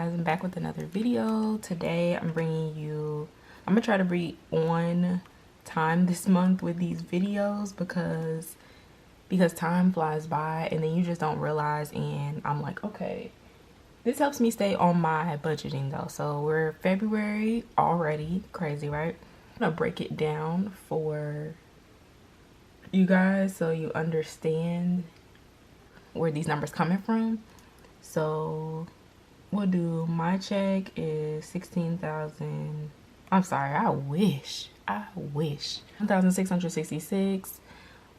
guys, I'm back with another video. Today I'm gonna try to be on time this month with these videos because time flies by and then you just don't realize, and I'm like, okay, this helps me stay on my budgeting though. So we're February already, crazy, right? I'm gonna break it down for you guys so you understand where these numbers coming from. So we'll do, my check is 16,000. I'm sorry, I wish 1,666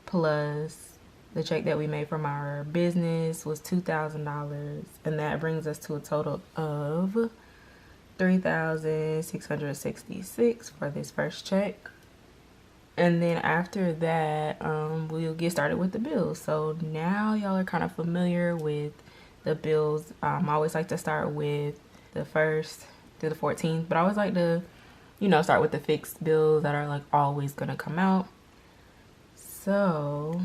plus the check that we made from our business was $2,000, and that brings us to a total of 3,666 for this first check. And then after that, we'll get started with the bills. So now y'all are kind of familiar with the bills. I always like to start with the 1st through the 14th, but I always like to, start with the fixed bills that are like always gonna come out. So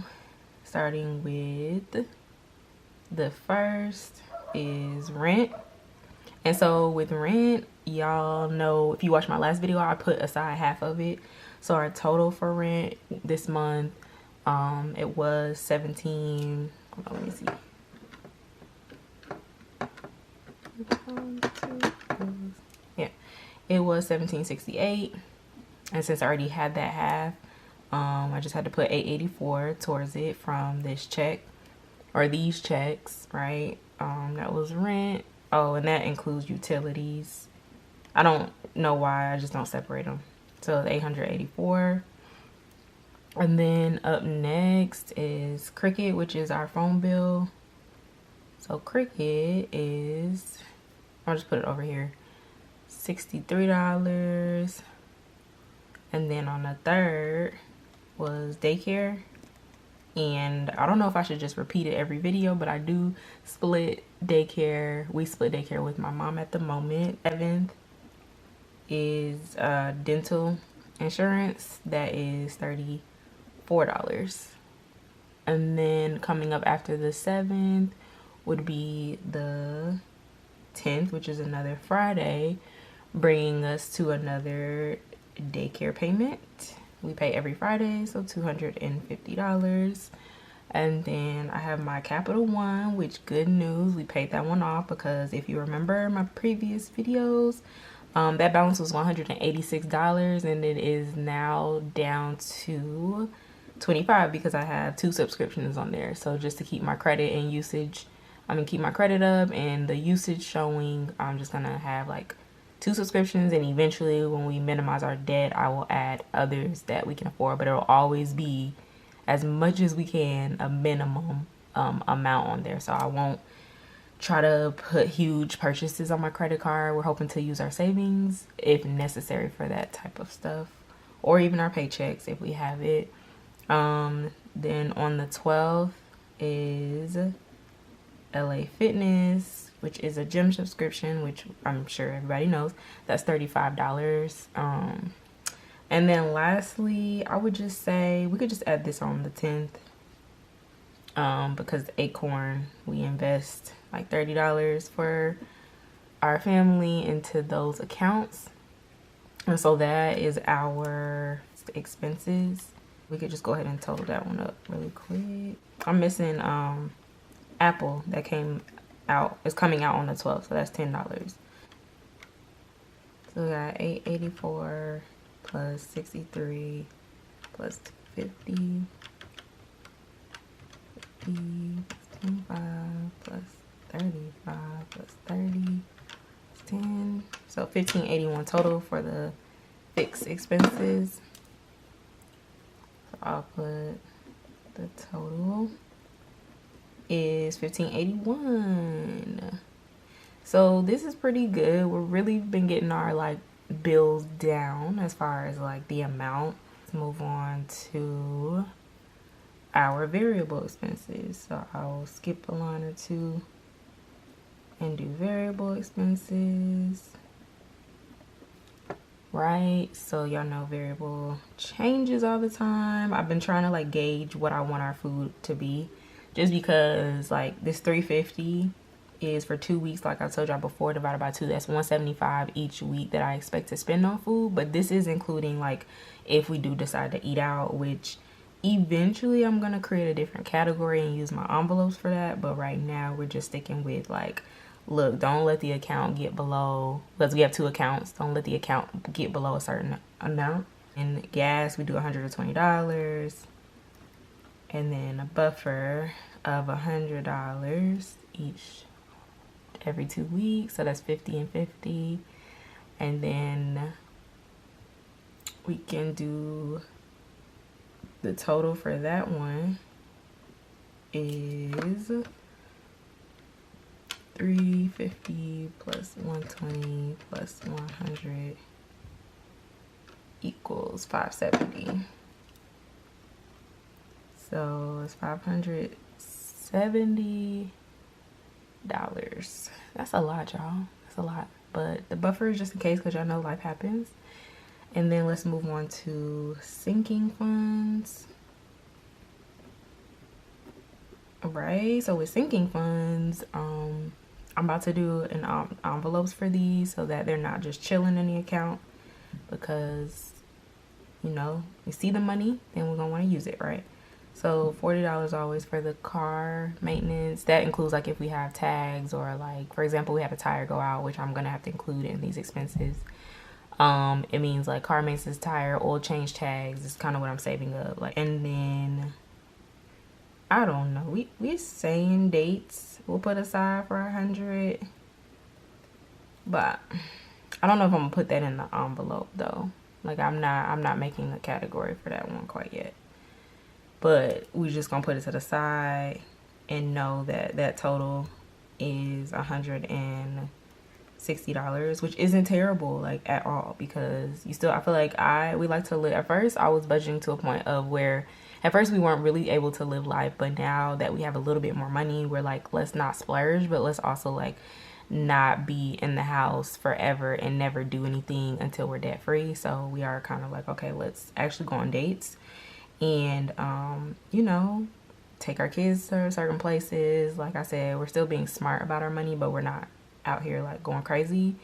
starting with the first is rent. And so with rent, y'all know, if you watched my last video, I put aside half of it. So our total for rent this month, it was 17, hold on, let me see. Yeah, it was 1768, and since I already had that half, I just had to put 884 towards it from this check, or these checks, right? That was rent. Oh, and that includes utilities. I don't know why, I just don't separate them. So 884. And then up next is Cricket, which is our phone bill. So Cricket is, I'll just put it over here, $63. And then on the third was daycare. And I don't know if I should just repeat it every video, but I do split daycare. We split daycare with my mom at the moment. 7th is dental insurance. That is $34. And then coming up after the 7th would be the 10th, which is another Friday, bringing us to another daycare payment. We pay every Friday, so $250. And then I have my Capital One, which, good news, we paid that one off, because if you remember my previous videos, that balance was $186, and it is now down to $25 because I have 2 subscriptions on there. So just to keep my credit and usage, keep my credit up and the usage showing, I'm just gonna have like 2 subscriptions, and eventually when we minimize our debt, I will add others that we can afford, but it'll always be, as much as we can, a minimum amount on there. So I won't try to put huge purchases on my credit card. We're hoping to use our savings if necessary for that type of stuff, or even our paychecks if we have it. Then on the 12th is LA Fitness, which is a gym subscription, which I'm sure everybody knows. That's $35. And then lastly, I would just say we could just add this on the 10th, because Acorn, we invest like $30 for our family into those accounts, and so that is our expenses. We could just go ahead and total that one up really quick. I'm missing Apple that came out, is coming out on the 12th, so that's $10. So we got 884 plus 63 plus 50, 25 plus 35 plus 30 plus 10. So 1581 total for the fixed expenses. So I'll put the total is 1581. So this is pretty good. We've really been getting our like bills down as far as like the amount. Let's move on to our variable expenses. So I'll skip a line or two and do variable expenses. Right, so y'all know variable changes all the time. I've been trying to like gauge what I want our food to be, just because like this $350 is for 2 weeks, like I told y'all before, divided by 2. That's $175 each week that I expect to spend on food. But this is including like if we do decide to eat out, which eventually I'm gonna create a different category and use my envelopes for that. But right now we're just sticking with like, look, don't let the account get below, because we have 2 accounts, don't let the account get below a certain amount. And gas, we do $120, and then a buffer of $100 each every 2 weeks, so that's 50 and 50. And then we can do the total for that one is $350 plus $120 plus $100 equals $570. So it's $570. That's a lot, y'all. That's a lot. But the buffer is just in case, because y'all know life happens. And then let's move on to sinking funds. All right, so with sinking funds, I'm about to do an envelopes for these so that they're not just chilling in the account, because you know, we see the money, then we're gonna want to use it, right? So $40 always for the car maintenance. That includes like if we have tags, or like for example we had a tire go out, which I'm gonna have to include in these expenses. It means like car maintenance, tire, oil change, tags is kind of what I'm saving up. Like, and then I don't know, we saying dates we'll put aside for 100, but I don't know if I'm gonna put that in the envelope though. Like I'm not making a category for that one quite yet. But we're just gonna put it to the side and know that that total is $160, which isn't terrible like at all, because you still, I feel like we like to live. At first I was budgeting to a point of where at first we weren't really able to live life, but now that we have a little bit more money, we're like, let's not splurge, but let's also like not be in the house forever and never do anything until we're debt free. So we are kind of like, okay, let's actually go on dates and you know, take our kids to certain places. Like I said, we're still being smart about our money, but we're not out here like going crazy.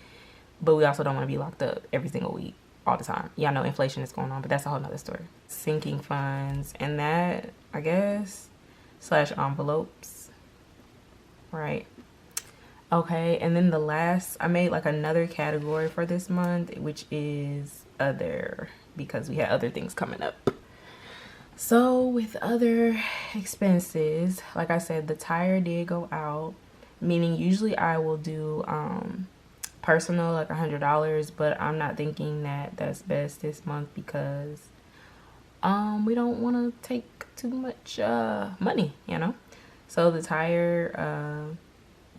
But we also don't want to be locked up every single week all the time. Y'all know inflation is going on, but that's a whole nother story. Sinking funds and that, I guess, slash envelopes, right? Okay, and then the last, I made like another category for this month, which is other, because we had other things coming up. So with other expenses, like I said, the tire did go out, meaning usually I will do personal like $100, but I'm not thinking that that's best this month because we don't want to take too much money, you know. So the tire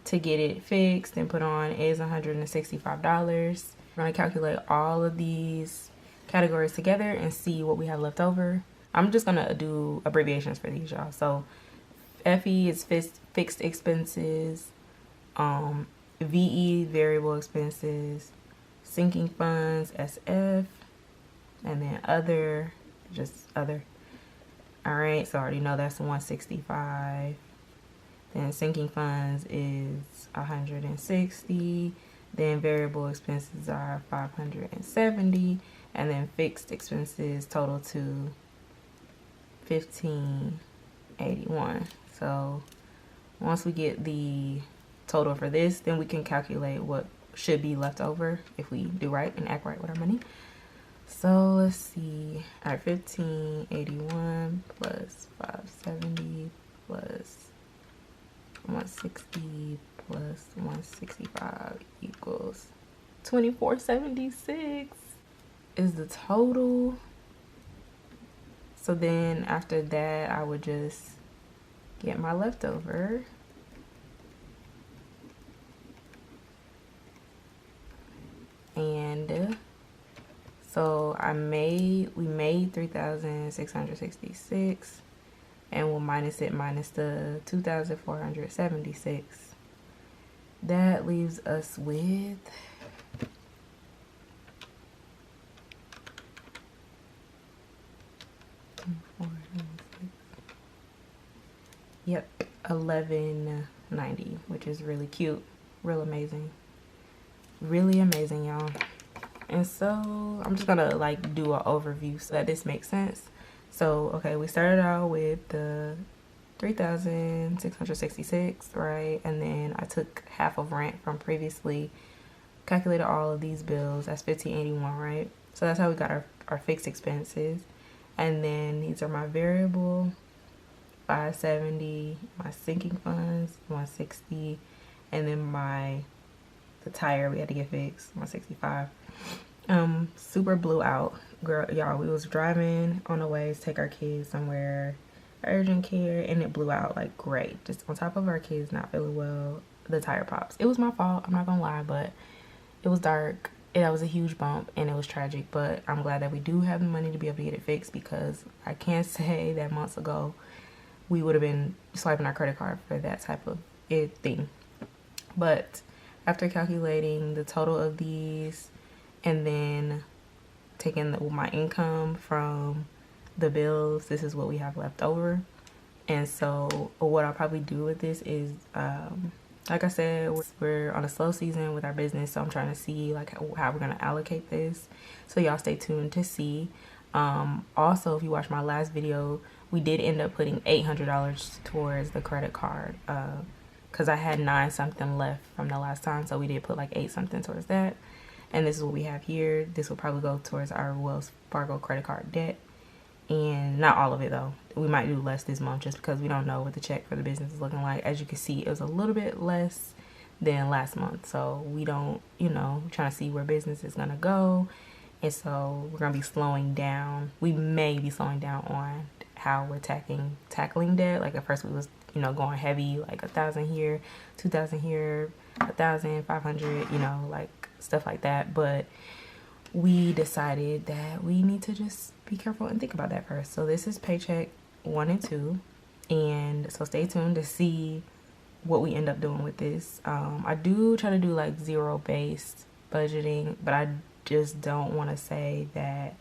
to get it fixed and put on is $165. We're gonna calculate all of these categories together and see what we have left over. I'm just gonna do abbreviations for these, y'all. So FE is fixed expenses, VE variable expenses, sinking funds SF, and then other, just other. All right, so I already know that's 165. Then sinking funds is 160. Then variable expenses are 570, and then fixed expenses total to 1581. So once we get the total for this, then we can calculate what should be left over if we do right and act right with our money. So let's see. All right, 1581 plus 570 plus 160 plus 165 equals 2476 is the total. So then after that, I would just get my leftover. And so we made 3,666, and we'll minus the 2,476. That leaves us with yep, 11 $390, which is really cute, real amazing, really amazing, y'all. And so I'm just gonna like do an overview so that this makes sense. So okay, we started out with the 3,666, right? And then I took half of rent from previously, calculated all of these bills. That's 1,581, right? So that's how we got our fixed expenses. And then these are my variable, 570, my sinking funds, 160, and then the tire we had to get fixed, 165. Super blew out, girl, y'all. We was driving on the way to take our kids somewhere, urgent care, and it blew out like great. Just on top of our kids not feeling well, the tire pops. It was my fault, I'm not gonna lie, but it was dark. That was a huge bump and it was tragic, but I'm glad that we do have the money to be able to get it fixed, because I can't say that months ago we would have been swiping our credit card for that type of thing. But after calculating the total of these and then taking my income from the bills, this is what we have left over. And so what I'll probably do with this is, like I said, we're on a slow season with our business, so I'm trying to see like how we're going to allocate this. So y'all stay tuned to see. Also, if you watch my last video, we did end up putting $800 towards the credit card, because I had 9 something left from the last time, so we did put like 8 something towards that. And this is what we have here. This will probably go towards our Wells Fargo credit card debt. And not all of it though. We might do less this month just because we don't know what the check for the business is looking like. As you can see, it was a little bit less than last month. So we don't, trying to see where business is going to go. And so we're going to be slowing down. We may be slowing down on how we're tackling debt. Like at first we was, going heavy, like 1,000 here, 2,000 here, 1,000, 500, like stuff like that. But we decided that we need to just be careful and think about that first. So this is Paycheck 1 and 2. And so stay tuned to see what we end up doing with this. I do try to do like zero-based budgeting, but I just don't want to say that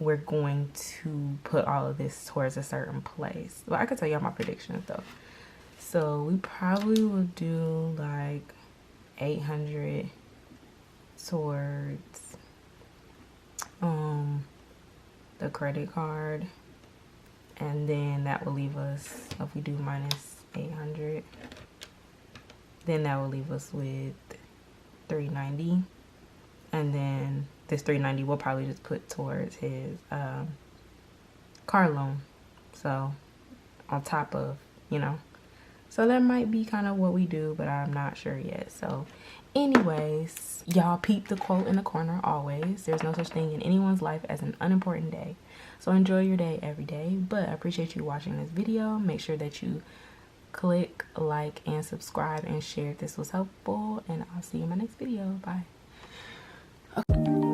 we're going to put all of this towards a certain place. But I could tell y'all my predictions though. So we probably will do like 800 towards the credit card, and then that will leave us, if we do minus 800, then that will leave us with 390. And then this 390 we'll probably just put towards his car loan, so on top of, so that might be kind of what we do, but I'm not sure yet. So anyways, y'all peep the quote in the corner always. There's no such thing in anyone's life as an unimportant day. So enjoy your day every day. But I appreciate you watching this video. Make sure that you click like and subscribe and share if this was helpful. And I'll see you in my next video. Bye. Okay.